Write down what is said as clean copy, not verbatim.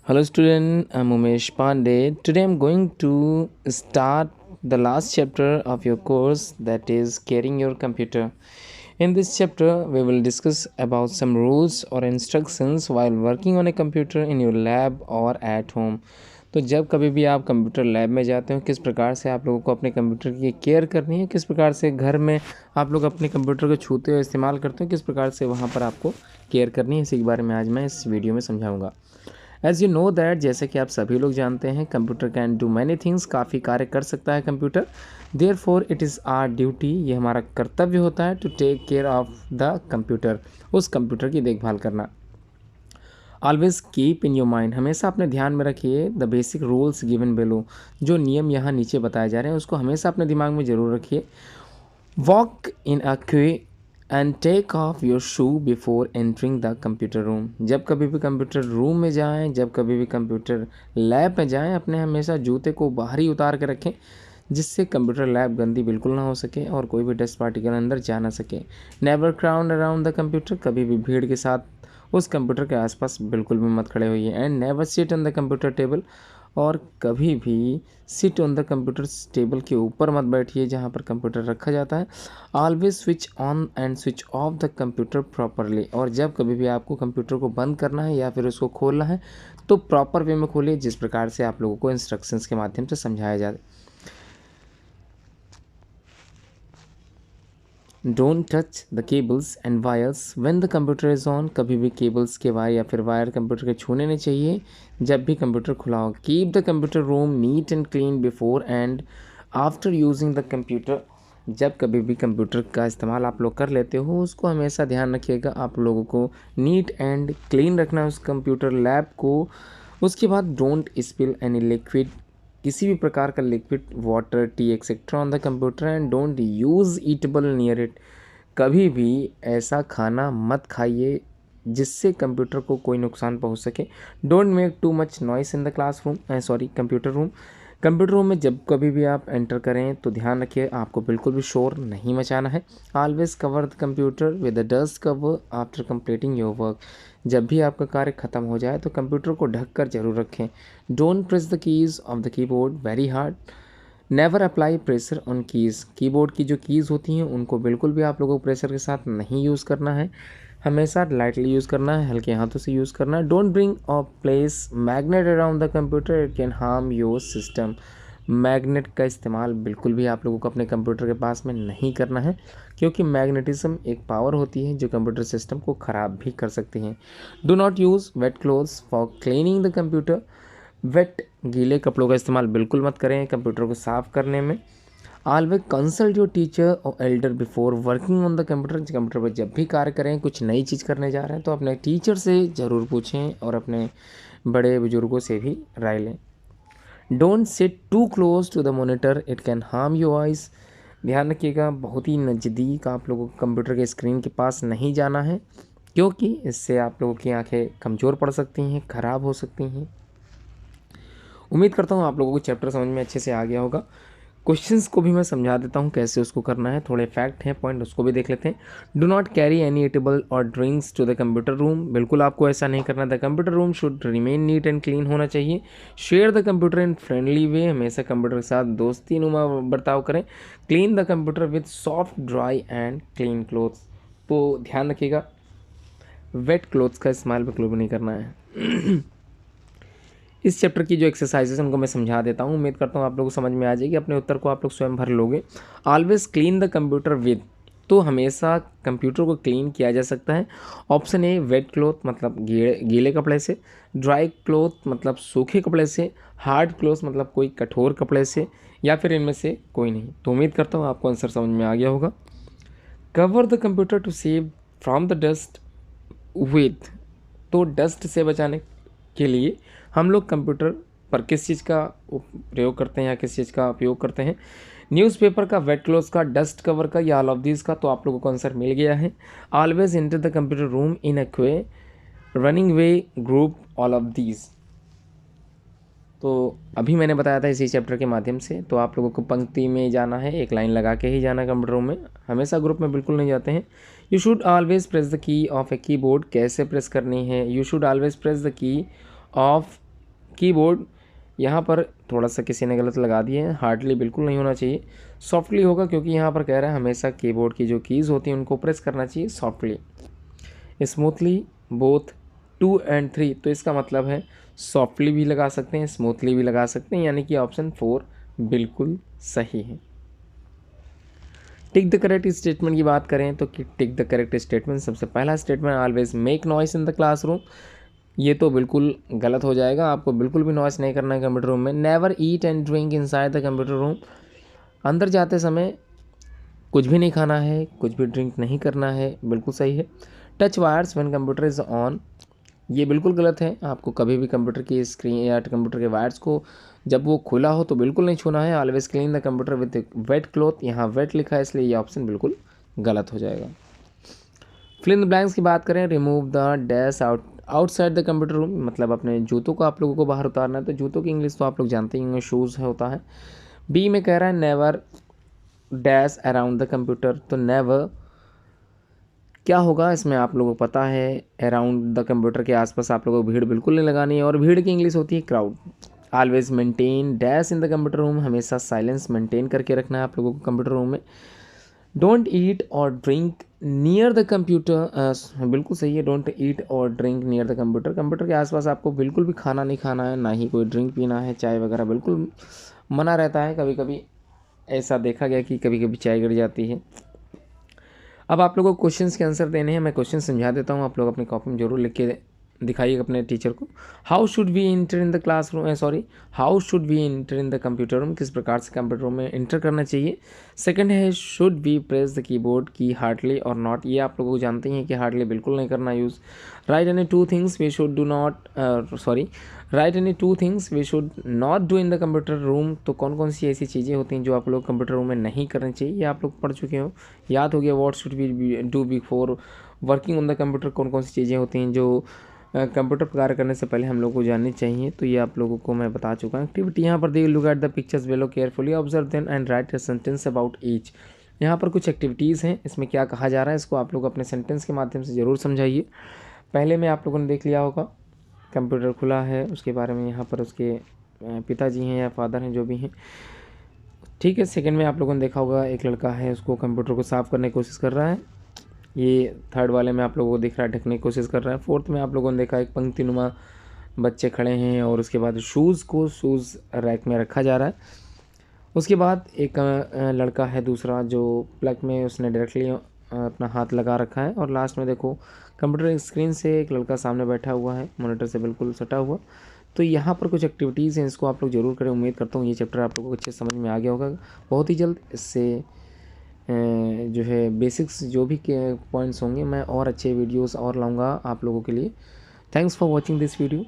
Hello student, I'm Umesh Pandey. Today I'm going to start the last chapter of your course, that is carrying your computer. In this chapter we will discuss about some rules or instructions while working on a computer in your lab or at home. तो जब कभी भी आप computer lab में जाते हो, किस प्रकार से आप लोगों को अपने कंप्यूटर की केयर करनी है, किस प्रकार से घर में आप लोग अपने कंप्यूटर को छूते हो इस्तेमाल करते हो, किस प्रकार से वहाँ पर आपको केयर करनी है, इसी के बारे में आज मैं इस वीडियो में समझाऊंगा। एज़ यू नो दैट, जैसे कि आप सभी लोग जानते हैं, computer can do many things, काफ़ी कार्य कर सकता है computer. Therefore it is our duty, ये हमारा कर्तव्य होता है to take care of the computer, उस कंप्यूटर की देखभाल करना। Always keep in your mind, हमेशा अपने ध्यान में रखिए the basic rules given below, जो नियम यहाँ नीचे बताए जा रहे हैं उसको हमेशा अपने दिमाग में ज़रूर रखिए। Walk in a queue and take off your shoe before entering the computer room, जब कभी भी कंप्यूटर रूम में जाएं, जब कभी भी कंप्यूटर लैब में जाएं, अपने हमेशा जूते को बाहर ही उतार के रखें, जिससे कंप्यूटर लैब गंदी बिल्कुल ना हो सके और कोई भी डस्ट पार्टिकल अंदर जा ना सके। Never crowd around the computer, कभी भी भीड़ के साथ उस कंप्यूटर के आसपास बिल्कुल भी मत खड़े होइए। And never sit on the computer table, और कभी भी sit on the computer table के ऊपर मत बैठिए जहाँ पर कंप्यूटर रखा जाता है। Always switch on and switch off the computer properly, और जब कभी भी आपको कंप्यूटर को बंद करना है या फिर उसको खोलना है तो प्रॉपर वे में खोलिए, जिस प्रकार से आप लोगों को इंस्ट्रक्शंस के माध्यम से समझाया जाए। Don't touch the cables and wires when the computer is on, कभी भी केबल्स के वायर या फिर वायर कंप्यूटर के छूने नहीं चाहिए जब भी कंप्यूटर खुला हो। Keep the computer room NEET and clean before and after using the computer, जब कभी भी कंप्यूटर का इस्तेमाल आप लोग कर लेते हो उसको हमेशा ध्यान रखिएगा आप लोगों को नीट एंड क्लीन रखना है उस कंप्यूटर लैब को। उसके बाद डोंट स्पिल एनी लिक्विड, किसी भी प्रकार का liquid, water, T etcetera on the computer, and don't use eatable near it, कभी भी ऐसा खाना मत खाइए जिससे कंप्यूटर को कोई नुकसान पहुंच सके। Don't make too much noise in the computer room, computer room में जब कभी भी आप एंटर करें तो ध्यान रखिए आपको बिल्कुल भी शोर नहीं मचाना है। Always cover the computer with the dust cover after completing your work, जब भी आपका कार्य ख़त्म हो जाए तो कंप्यूटर को ढक कर जरूर रखें। Don't press the keys of the keyboard very hard, never apply pressure on keys, keyboard की जो कीज़ होती हैं उनको बिल्कुल भी आप लोगों को प्रेशर के साथ नहीं यूज़ करना है, हमेशा लाइटली यूज़ करना है, हल्के हाथों से यूज़ करना है। डोंट ब्रिंग और place magnet around the computer, it can harm your system, magnet का इस्तेमाल बिल्कुल भी आप लोगों को अपने कंप्यूटर के पास में नहीं करना है, क्योंकि मैग्नेटिज्म एक पावर होती है जो कंप्यूटर सिस्टम को ख़राब भी कर सकती है। Do not use wet clothes for cleaning the computer, wet गीले कपड़ों का इस्तेमाल बिल्कुल मत करें कंप्यूटर को साफ़ करने में। ऑलवेज कंसल्ट योर टीचर और Elder before working on the computer, computer पर जब भी कार्य करें, कुछ नई चीज़ करने जा रहे हैं तो अपने टीचर से ज़रूर पूछें और अपने बड़े बुजुर्गों से भी राय लें। Don't sit too close to the monitor, it can harm your eyes, ध्यान रखिएगा बहुत ही नज़दीक आप लोगों को कंप्यूटर के स्क्रीन के पास नहीं जाना है, क्योंकि इससे आप लोगों की आंखें कमज़ोर पड़ सकती हैं, ख़राब हो सकती हैं। उम्मीद करता हूँ आप लोगों को चैप्टर समझ में अच्छे से आ गया होगा। क्वेश्चंस को भी मैं समझा देता हूँ कैसे उसको करना है, थोड़े फैक्ट हैं पॉइंट उसको भी देख लेते हैं। Do not carry any eatable और drinks to the computer room, बिल्कुल आपको ऐसा नहीं करना। The computer room should remain neat and clean होना चाहिए। Share the computer in friendly way, हमेशा कंप्यूटर के साथ दोस्ती नुमा बर्ताव करें। Clean the computer with soft dry and clean clothes, तो ध्यान रखिएगा वेट क्लोथ्स का इस्तेमाल बिल्कुल भी नहीं करना है। इस चैप्टर की जो एक्सरसाइजेस उनको मैं समझा देता हूँ, उम्मीद करता हूँ आप लोगों को समझ में आ जाएगी, अपने उत्तर को आप लोग स्वयं भर लोगे। Always clean the computer with, तो हमेशा कंप्यूटर को क्लीन किया जा सकता है। ऑप्शन ए वेट क्लोथ मतलब गीले कपड़े से, ड्राई क्लोथ मतलब सूखे कपड़े से, हार्ड क्लोथ मतलब कोई कठोर कपड़े से, या फिर इनमें से कोई नहीं। तो उम्मीद करता हूँ आपको आंसर समझ में आ गया होगा। Cover the computer to save from the dust with, तो डस्ट से बचाने के लिए हम लोग कंप्यूटर पर किस चीज़ का प्रयोग करते हैं या किस चीज़ का उपयोग करते हैं, न्यूज़पेपर का, वेट क्लोथ का, डस्ट कवर का, या ऑल ऑफ दीज का। तो आप लोगों को आंसर मिल गया है। Always enter the computer room in a queue running way group all of these, तो अभी मैंने बताया था इसी चैप्टर के माध्यम से। तो आप लोगों को पंक्ति में जाना है, एक लाइन लगा के ही जाना है कंप्यूटर रूम में, हमेशा ग्रुप में बिल्कुल नहीं जाते हैं। You should always press the key of a keyboard, कैसे प्रेस करनी है, you should always press the key of keyboard यहाँ पर थोड़ा सा किसी ने गलत लगा दिए हैं, हार्डली बिल्कुल नहीं होना चाहिए, सॉफ्टली होगा, क्योंकि यहाँ पर कह रहा है हमेशा कीबोर्ड की जो कीज़ होती हैं उनको प्रेस करना चाहिए सॉफ्टली। स्मूथली बोथ 2 and 3, तो इसका मतलब है सॉफ्टली भी लगा सकते हैं, स्मूथली भी लगा सकते हैं, यानी कि ऑप्शन 4 बिल्कुल सही है। टिक द करेक्ट स्टेटमेंट की बात करें तो टिक द करेक्ट स्टेटमेंट, सबसे पहला statement always make noise in the classroom, ये तो बिल्कुल गलत हो जाएगा, आपको बिल्कुल भी नॉइस नहीं करना है कंप्यूटर रूम में। Never eat and drink inside the computer room, अंदर जाते समय कुछ भी नहीं खाना है, कुछ भी ड्रिंक नहीं करना है, बिल्कुल सही है। Touch wires when computer is on, ये बिल्कुल गलत है, आपको कभी भी कंप्यूटर की स्क्रीन या कंप्यूटर के वायर्स को जब वो खुला हो तो बिल्कुल नहीं छूना है। Always clean the computer with weight cloth, यहाँ वेट लिखा है इसलिए ये ऑप्शन बिल्कुल गलत हो जाएगा। फिल इन द ब्लैंक्स की बात करें, remove the dash outside the computer room, मतलब अपने जूतों को आप लोगों को बाहर उतारना है, तो जूतों की इंग्लिश तो आप लोग जानते ही होंगे, शूज़ होता है। बी में कह रहा है never dash around the computer, तो नेवर क्या होगा इसमें आप लोगों को पता है, अराउंड द कंप्यूटर के आसपास आप लोगों को भीड़ बिल्कुल नहीं लगानी है, और भीड़ की इंग्लिश होती है crowd. Always maintain dash in the computer room, हमेशा साइलेंस मेंटेन करके रखना है आप लोगों को कंप्यूटर रूम में। डोंट ईट और ड्रिंक नियर द कंप्यूटर, बिल्कुल सही है, डोंट ईट और drink near the computer, computer के आसपास आपको बिल्कुल भी खाना नहीं खाना है, ना ही कोई ड्रिंक पीना है, चाय वगैरह बिल्कुल मना रहता है। कभी कभी ऐसा देखा गया कि कभी कभी चाय गिर जाती है। अब आप लोगों को क्वेश्चंस के आंसर देने हैं, मैं क्वेश्चन समझा देता हूँ, आप लोग अपनी कॉपी में जरूर लिख के दिखाइए अपने टीचर को। How should we enter in the classroom, sorry how should we enter in the computer room, किस प्रकार से कंप्यूटर रूम में इंटर करना चाहिए। सेकंड है should we press the keyboard key hardly और नॉट, ये आप लोगों को जानते हैं कि हार्डली बिल्कुल नहीं करना use. Write any two things we should do not, sorry write any two things we should not do in the computer room, तो कौन कौन सी ऐसी चीज़ें होती हैं जो आप लोग कंप्यूटर रूम में नहीं करनी चाहिए, ये आप लोग पढ़ चुके हो, याद हो गया। What should we do before working on the computer, कौन कौन सी चीज़ें होती हैं जो कंप्यूटर पर कार्य करने से पहले हम लोग को जाननी चाहिए, तो ये आप लोगों को मैं बता चुका हूँ। एक्टिविटी यहाँ पर दी, look at the pictures below carefully, observe them and write a sentence about each. यहाँ पर कुछ एक्टिविटीज़ हैं, इसमें क्या कहा जा रहा है इसको आप लोग अपने सेंटेंस के माध्यम से ज़रूर समझाइए। पहले में आप लोगों ने देख लिया होगा, कंप्यूटर खुला है, उसके बारे में यहाँ पर उसके पिताजी हैं या फादर हैं जो भी हैं, ठीक है। सेकंड में आप लोगों ने देखा होगा एक लड़का है, उसको कंप्यूटर को साफ़ करने की कोशिश कर रहा है, ये थर्ड वाले में आप लोगों को दिख रहा है ढकने की कोशिश कर रहा है। फोर्थ में आप लोगों ने देखा एक पंक्तिनुमा बच्चे खड़े हैं और उसके बाद शूज़ रैक में रखा जा रहा है। उसके बाद एक लड़का है दूसरा जो प्लग में उसने डायरेक्टली अपना हाथ लगा रखा है, और लास्ट में देखो कंप्यूटर स्क्रीन से एक लड़का सामने बैठा हुआ है, मॉनिटर से बिल्कुल सटा हुआ। तो यहाँ पर कुछ एक्टिविटीज़ हैं, इसको आप लोग ज़रूर करें। उम्मीद करता हूँ ये चैप्टर आप लोगों को अच्छे समझ में आ गया होगा। बहुत ही जल्द इससे जो है बेसिक्स जो भी पॉइंट्स होंगे मैं और अच्छे वीडियोस और लाऊंगा आप लोगों के लिए। Thanks for watching this video.